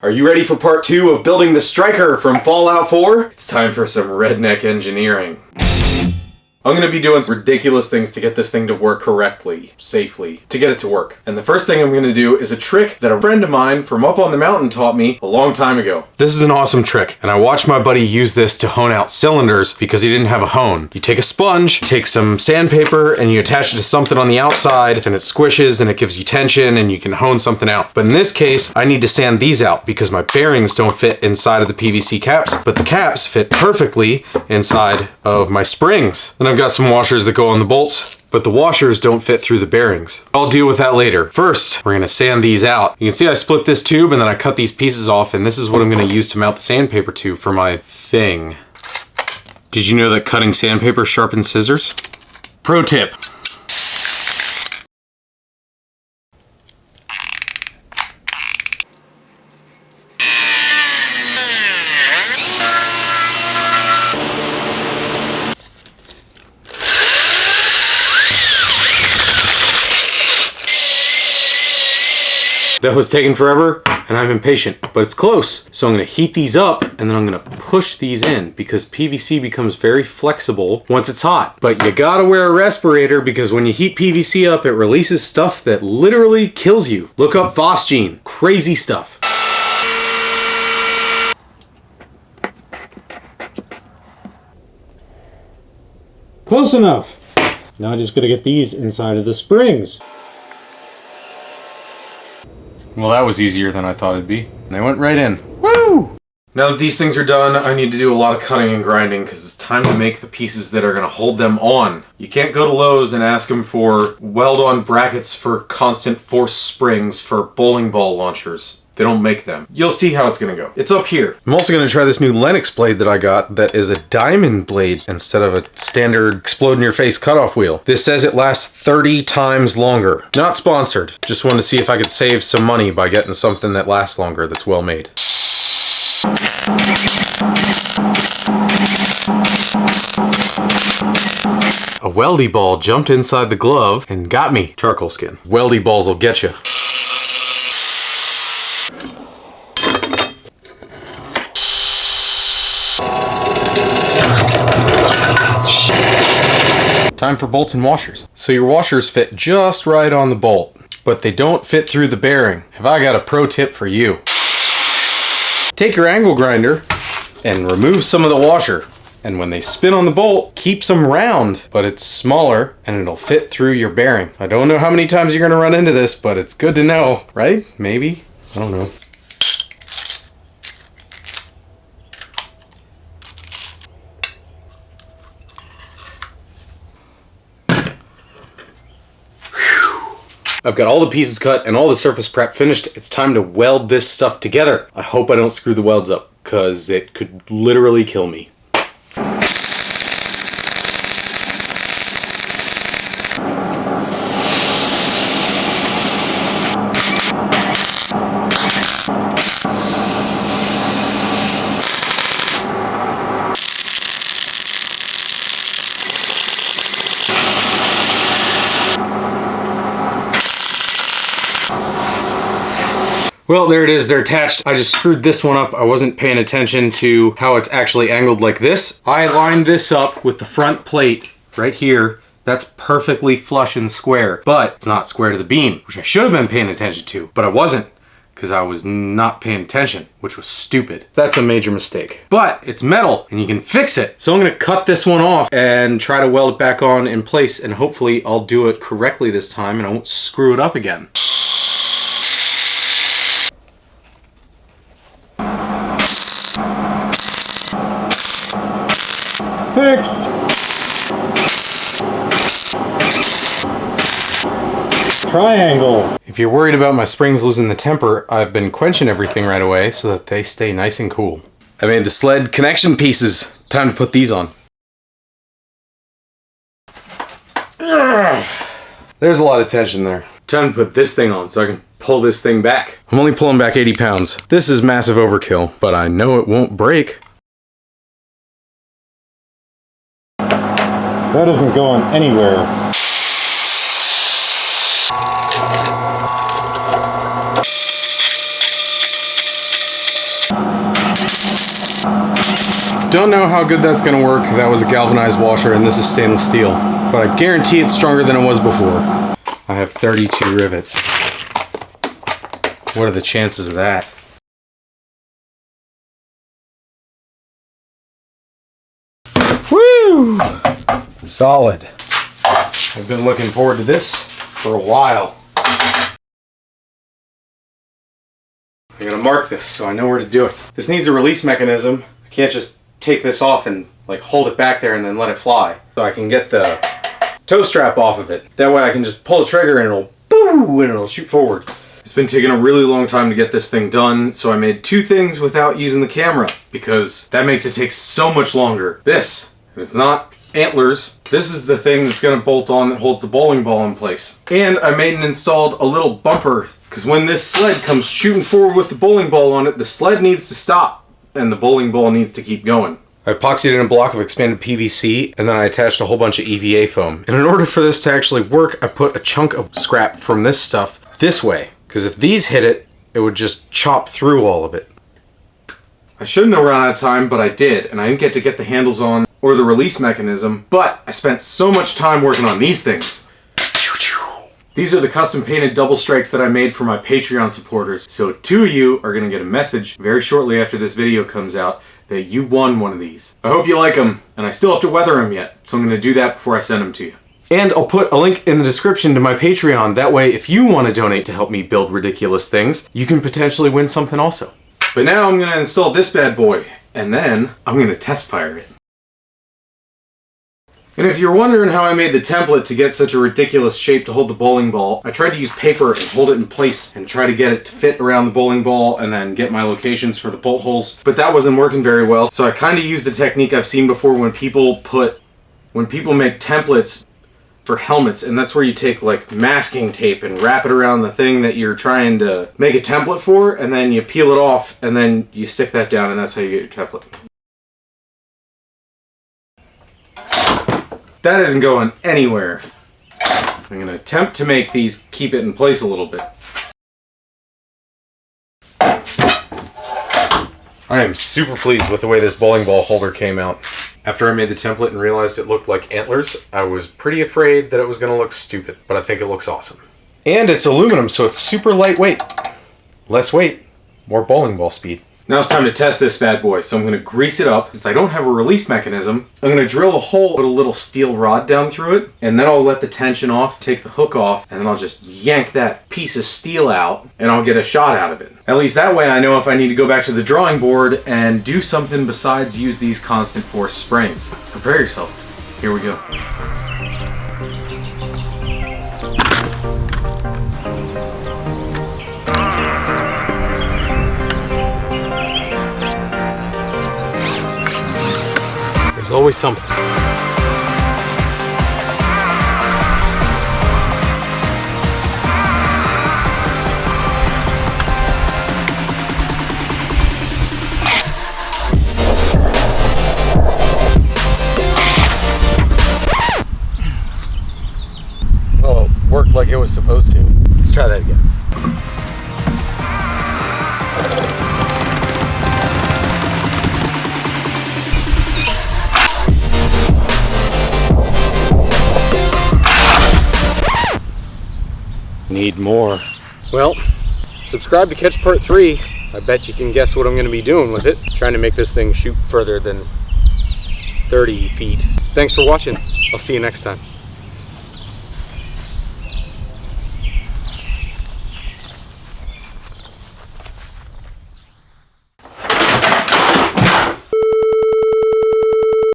Are you ready for part 2 of building the Striker from Fallout 4? It's time for some redneck engineering. I'm going to be doing some ridiculous things to get this thing to work correctly, safely, to get it to work. And the first thing I'm going to do is a trick that a friend of mine from up on the mountain taught me a long time ago. This is an awesome trick, and I watched my buddy use this to hone out cylinders because he didn't have a hone. You take a sponge, take some sandpaper, and you attach it to something on the outside, and it squishes and it gives you tension and you can hone something out. But in this case, I need to sand these out because my bearings don't fit inside of the PVC caps, but the caps fit perfectly inside of my springs. Then I've got some washers that go on the bolts, but the washers don't fit through the bearings. I'll deal with that later. First, we're gonna sand these out. You can see I split this tube and then I cut these pieces off, and this is what I'm gonna use to mount the sandpaper to for my thing. Did you know that cutting sandpaper sharpens scissors? Pro tip. That was taking forever, and I'm impatient, but it's close. So I'm gonna heat these up, and then I'm gonna push these in, because PVC becomes very flexible once it's hot. But you gotta wear a respirator, because when you heat PVC up, it releases stuff that literally kills you. Look up phosgene. Crazy stuff. Close enough. Now I just gotta get these inside of the springs. Well, that was easier than I thought it'd be. They went right in. Woo! Now that these things are done, I need to do a lot of cutting and grinding because it's time to make the pieces that are going to hold them on. You can't go to Lowe's and ask them for weld-on brackets for constant force springs for bowling ball launchers. They don't make them. You'll see how it's gonna go. It's up here. I'm also gonna try this new Lennox blade that I got that is a diamond blade instead of a standard explode-in-your-face cutoff wheel. This says it lasts 30 times longer. Not sponsored. Just wanted to see if I could save some money by getting something that lasts longer that's well made. A weldy ball jumped inside the glove and got me. Charcoal skin. Weldy balls will get you. Time for bolts and washers. So your washers fit just right on the bolt, but they don't fit through the bearing. Have I got a pro tip for you? Take your angle grinder and remove some of the washer. And when they spin on the bolt, keep them round, but it's smaller and it'll fit through your bearing. I don't know how many times you're gonna run into this, but it's good to know, right? Maybe? I don't know. I've got all the pieces cut and all the surface prep finished. It's time to weld this stuff together. I hope I don't screw the welds up, because it could literally kill me. Well, there it is, they're attached. I just screwed this one up. I wasn't paying attention to how it's actually angled like this. I lined this up with the front plate right here. That's perfectly flush and square, but it's not square to the beam, which I should have been paying attention to, but I wasn't, because I was not paying attention, which was stupid. That's a major mistake. But it's metal, and you can fix it. So I'm gonna cut this one off and try to weld it back on in place, and hopefully I'll do it correctly this time and I won't screw it up again. Fixed. Triangle. If you're worried about my springs losing the temper, I've been quenching everything right away so that they stay nice and cool. I made the sled connection pieces. Time to put these on. There's a lot of tension there. Time to put this thing on so I can pull this thing back. I'm only pulling back 80 pounds. This is massive overkill, but I know it won't break. That isn't going anywhere. Don't know how good that's gonna work. That was a galvanized washer and this is stainless steel. But I guarantee it's stronger than it was before. I have 32 rivets. What are the chances of that? Woo! Solid. I've been looking forward to this for a while. I'm gonna mark this so I know where to do it. This needs a release mechanism. I can't just take this off and like hold it back there and then let it fly. So I can get the toe strap off of it. That way I can just pull the trigger and it'll boo and it'll shoot forward. It's been taking a really long time to get this thing done, so I made two things without using the camera because that makes it take so much longer. This, it's not antlers. This is the thing that's gonna bolt on that holds the bowling ball in place. And I made and installed a little bumper because when this sled comes shooting forward with the bowling ball on it, the sled needs to stop and the bowling ball needs to keep going. I epoxied in a block of expanded PVC and then I attached a whole bunch of EVA foam. And in order for this to actually work, I put a chunk of scrap from this stuff this way. Because if these hit it, it would just chop through all of it. I shouldn't have run out of time, but I did. And I didn't get the handles on or the release mechanism, but I spent so much time working on these things. These are the custom painted double strikes that I made for my Patreon supporters. So 2 of you are gonna get a message very shortly after this video comes out that you won one of these. I hope you like them, and I still have to weather them yet, so I'm gonna do that before I send them to you. And I'll put a link in the description to my Patreon. That way, if you want to donate to help me build ridiculous things, you can potentially win something also. But now I'm going to install this bad boy, and then I'm going to test fire it. And if you're wondering how I made the template to get such a ridiculous shape to hold the bowling ball, I tried to use paper and hold it in place and try to get it to fit around the bowling ball and then get my locations for the bolt holes. But that wasn't working very well, so I kind of used the technique I've seen before when people make templates for helmets, and that's where you take like masking tape and wrap it around the thing that you're trying to make a template for, and then you peel it off and then you stick that down, and that's how you get your template. That isn't going anywhere. I'm going to attempt to make these keep it in place a little bit. I am super pleased with the way this bowling ball holder came out. After I made the template and realized it looked like antlers, I was pretty afraid that it was going to look stupid, but I think it looks awesome. And it's aluminum, so it's super lightweight. Less weight, more bowling ball speed. Now it's time to test this bad boy, so I'm going to grease it up. Since I don't have a release mechanism, I'm going to drill a hole, put a little steel rod down through it, and then I'll let the tension off, take the hook off, and then I'll just yank that piece of steel out, and I'll get a shot out of it. At least that way I know if I need to go back to the drawing board and do something besides use these constant force springs. Prepare yourself. Here we go. There's always something. Oh, it worked like it was supposed to. Let's try that again. Need more. Well, subscribe to catch part 3. I bet you can guess what I'm going to be doing with it. Trying to make this thing shoot further than 30 feet. Thanks for watching. I'll see you next time.